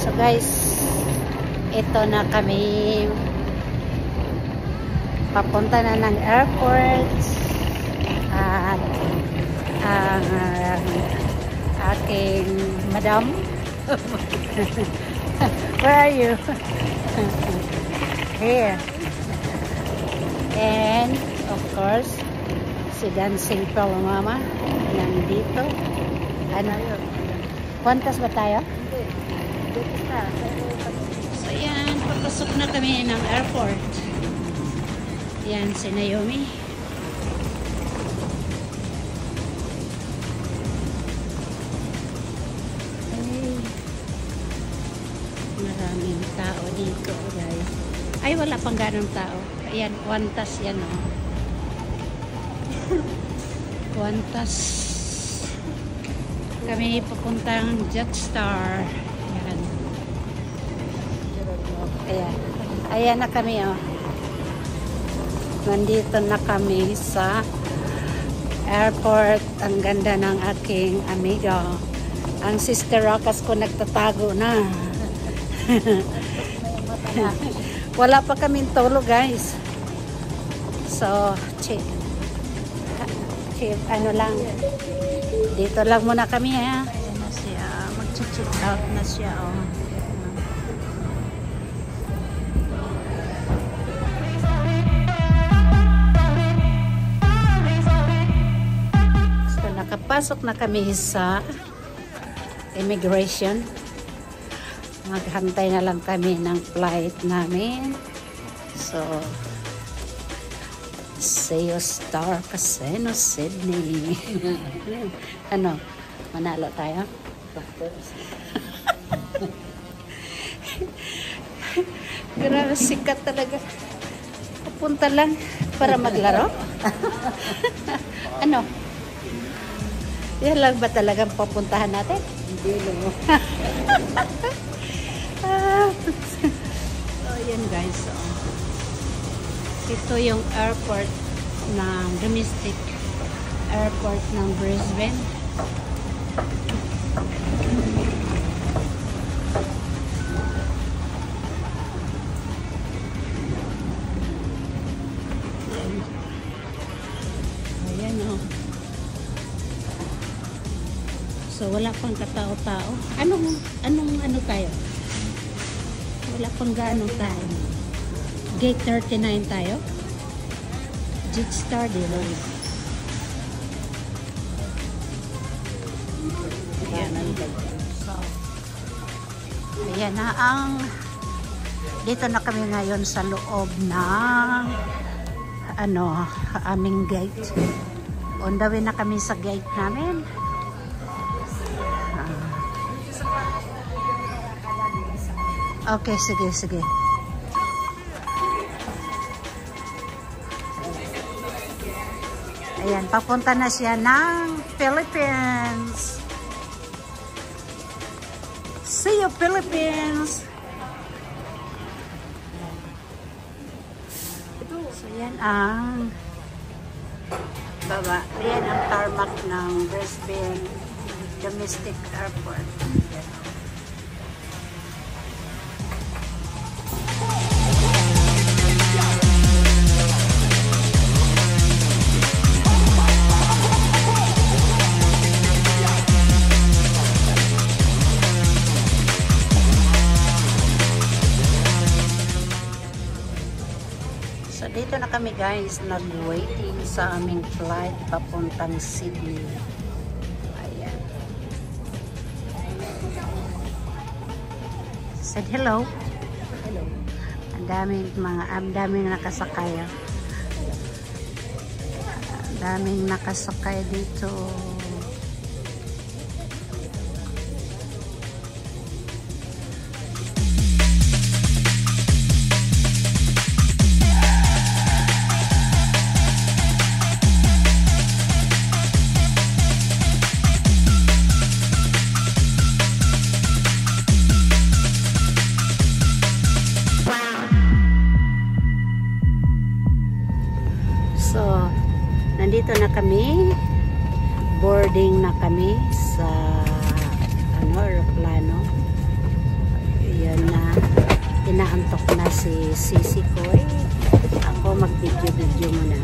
So guys, ito na kami. Papunta na ng airport. At ang aking madam. Where are you? Here. And of course, si Dancing Pearl Mama nandito. Ano? Quantas ba tayo? So yan, papasok na kami ng airport. Yan si Naomi. Ay, maraming tao dito guys. Ay, wala pang ganong tao. Ayan, Qantas yan o. Qantas. Kami papuntang Jetstar. Ayan. Ayan. Ayan na kami o. Nandito na kami sa airport. Ang ganda ng aking amiga. Ang sister Rokas ko nagtatago na. Wala pa kaming tulog guys. So, ano lang. Dito lang muna kami ha. Ayan na siya. Mag-check out na siya oh. So, nakapasok na kami sa immigration. Maghantay na lang kami ng flight namin. So, Sayo Star Casino, Sydney. Ano? Manalo tayo? Grabe, sikat talaga. Pupunta lang para maglaro. Ano? Yan lang ba talagang papuntahan natin? Hindi lang. So, yan guys. So, ito yung airport ng domestic airport ng Brisbane. Ayan o. So, wala pang katao-tao. Anong tayo? Wala pang gaano tayo. Gate 39 tayo. Jetstar dito. Ayan. So, ayan na ang dito na kami ngayon sa loob ng aming gate. On the way na kami sa gate namin. Okay, sige. Ayan, papunta na siya ng Philippines. See you, Philippines! So, yan ang baba. Yan ang tarmac ng Brisbane Domestic Airport. So, dito na kami guys, nag-waiting sa aming flight papuntang Sydney. Ayan. Said hello. Hello. Ang daming nakasakay. Ang daming nakasakay dito. Nandito na kami, boarding na kami sa aeroplano. nag-aantok na si Sisi ko. Ako mag-video muna.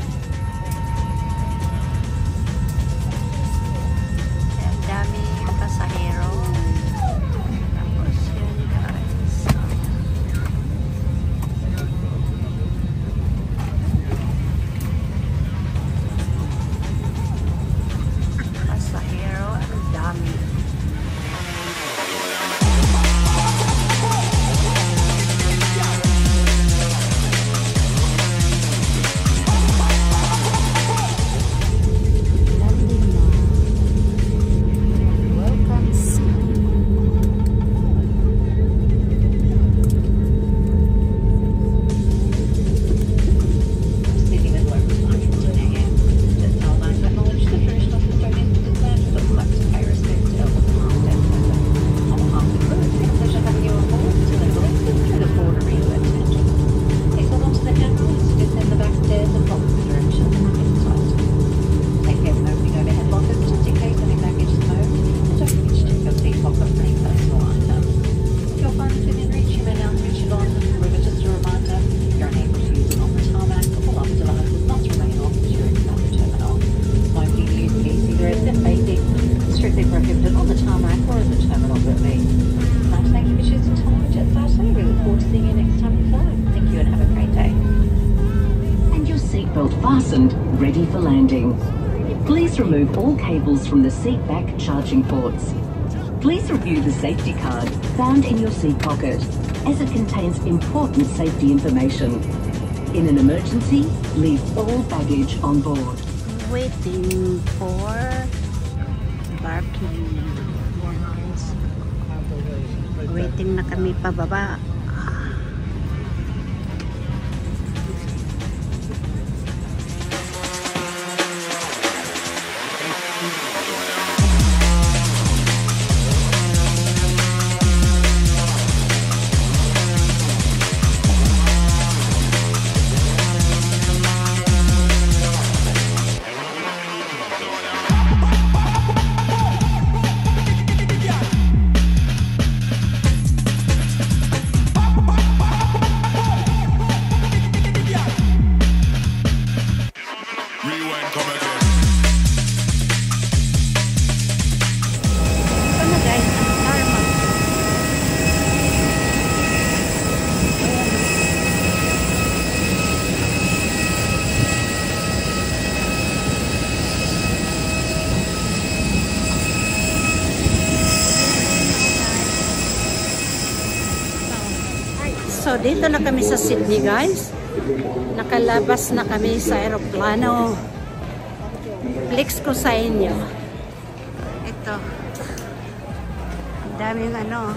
Ang dami yung pasahero. Tapos yun guys. Pasahero, ang dami. Strictly prohibited on the tarmac or in the terminal only. Thank you for choosing Tommy Jet Fast. We look forward to seeing you next time we fly. Thank you and have a great day. And your seatbelt fastened, ready for landing. Please remove all cables from the seat back charging ports. Please review the safety card found in your seat pocket, as it contains important safety information. In an emergency, leave all baggage on board. Waiting for parking. Waiting na kami pababa. So, dito na kami sa Sydney, guys. Nakalabas na kami sa aeroplano. Flex ko sa inyo. Ito. Ang daming ano.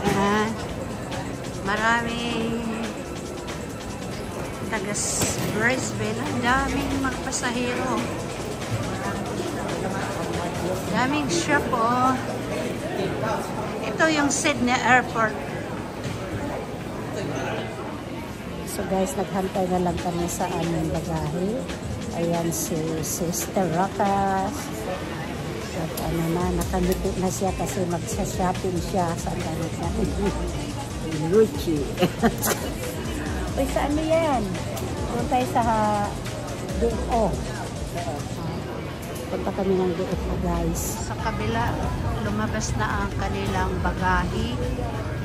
Ayan. Maraming taga Brisbane. Ang daming mga pasahero. Daming shop, oh. Ito yung Sydney Airport. So guys, naghantay na lang kami sa aming bagahe. Ayan si Sister Rocas. At ano na, nakangiti na siya kasi magsa-shopping siya. Saan na siya? Gucci. Uy, saan mo yan? Doon tayo sa DFO. Punta kami ng DFO, guys. Sa kabila, lumabas na ang kanilang bagahe.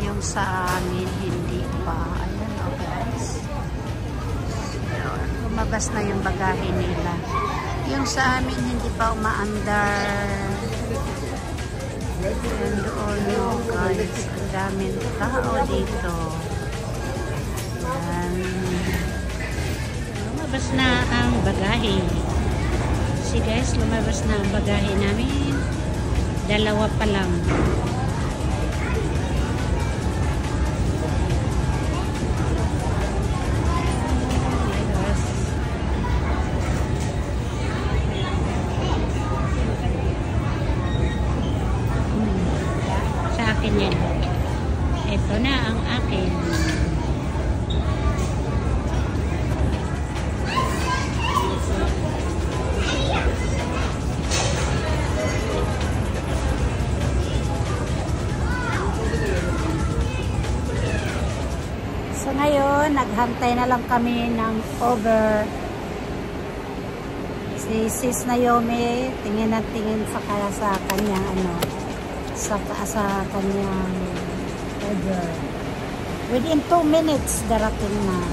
Yung sa amin, hindi pa. Ayan, oh guys. Lumabas na yung bagahe nila. Yung sa amin, hindi pa umaandar. And doon, oh guys, ang daming tao dito. Ayan. Lumabas na ang bagahe. See guys, lumabas na ang bagahe namin. Dalawa pa lang. Sa akin yan. Ito na ang akin. Ayan, naghantay na lang kami ng Uber. Si Sis Naomi, tingin na tingin sa kanyang sa kanyang Uber. Within 2 minutes, darating na.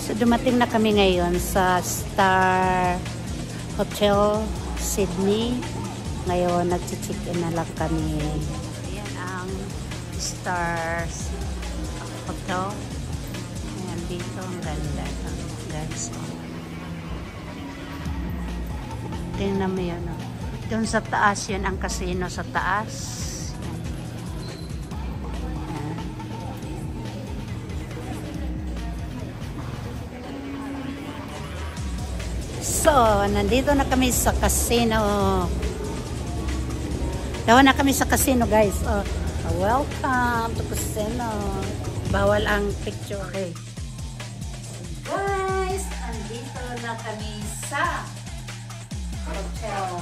So, dumating na kami ngayon sa Star Hotel, Sydney. Ngayon, nag-check-in na lang kami. Ayan ang Star Hotel. Ayan dito, ang ganda. Guys, tingnan mo yun. Doon sa taas, yun ang casino sa taas. So, nandito na kami sa casino. Dawa na kami sa casino, guys. Welcome to casino. Bawal ang picture. Okay. Guys, nandito na kami sa hotel.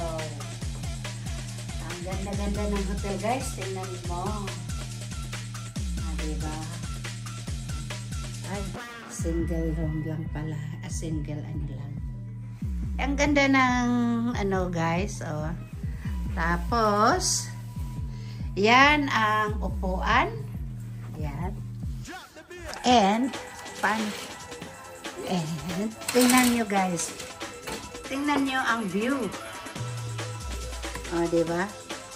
Ang ganda-ganda ng hotel, guys. Tingnan mo. Diba? Ay, single room lang pala. Single lang. Ang ganda ng guys, Tapos yan ang upuan. Yan. And tingnan nyo, guys. Tingnan nyo ang view. Diba?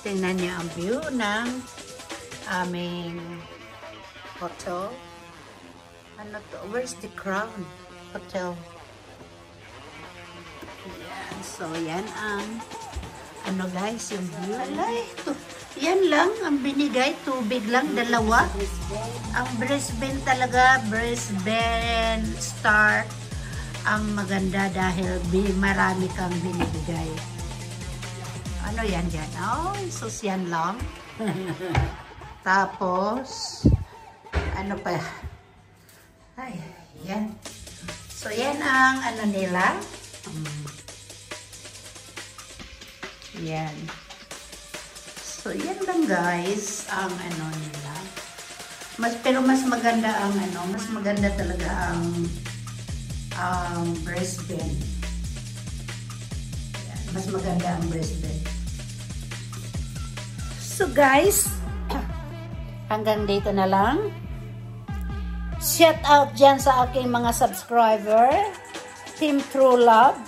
Tingnan nyo ang view ng aming hotel. Ano to? Where's the Crown Hotel? Yan. So, yan ang guys, yung view. Alay, yan lang ang binigay. Tubig lang, dalawa. Ang Brisbane talaga, Brisbane Star ang maganda dahil marami kang binibigay. Ano yan dyan? Sus yan lang. Tapos, ano pa? Ay, yan. So, yan ang nila. Yan. So, yan lang, guys, ang nila. Pero mas maganda ang mas maganda talaga ang Brisbane. Yan, mas maganda ang Brisbane. So, guys, hanggang dito na lang. Shout out dyan sa aking mga subscriber. Team True Love,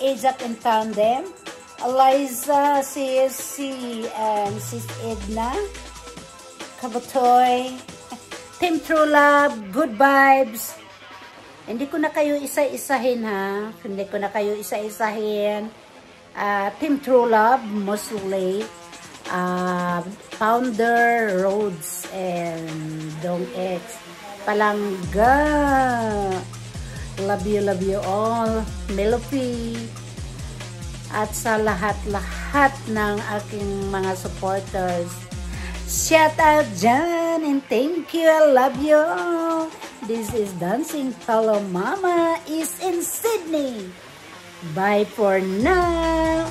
Isaac and Tandem, Eliza, CSC, and Sis Edna, Kabutoy, Team True Love, Good Vibes. Hindi ko na kayo isa-isahin, ha? Hindi ko na kayo isa-isahin. Team True Love, mostly. Founder, Rhodes, and Dong X. Palangga. Love you all. Melopi. At sa lahat-lahat ng aking mga supporters. Shout out dyan and thank you. I love you all. This is Dancing Hello Mama is in Sydney. Bye for now.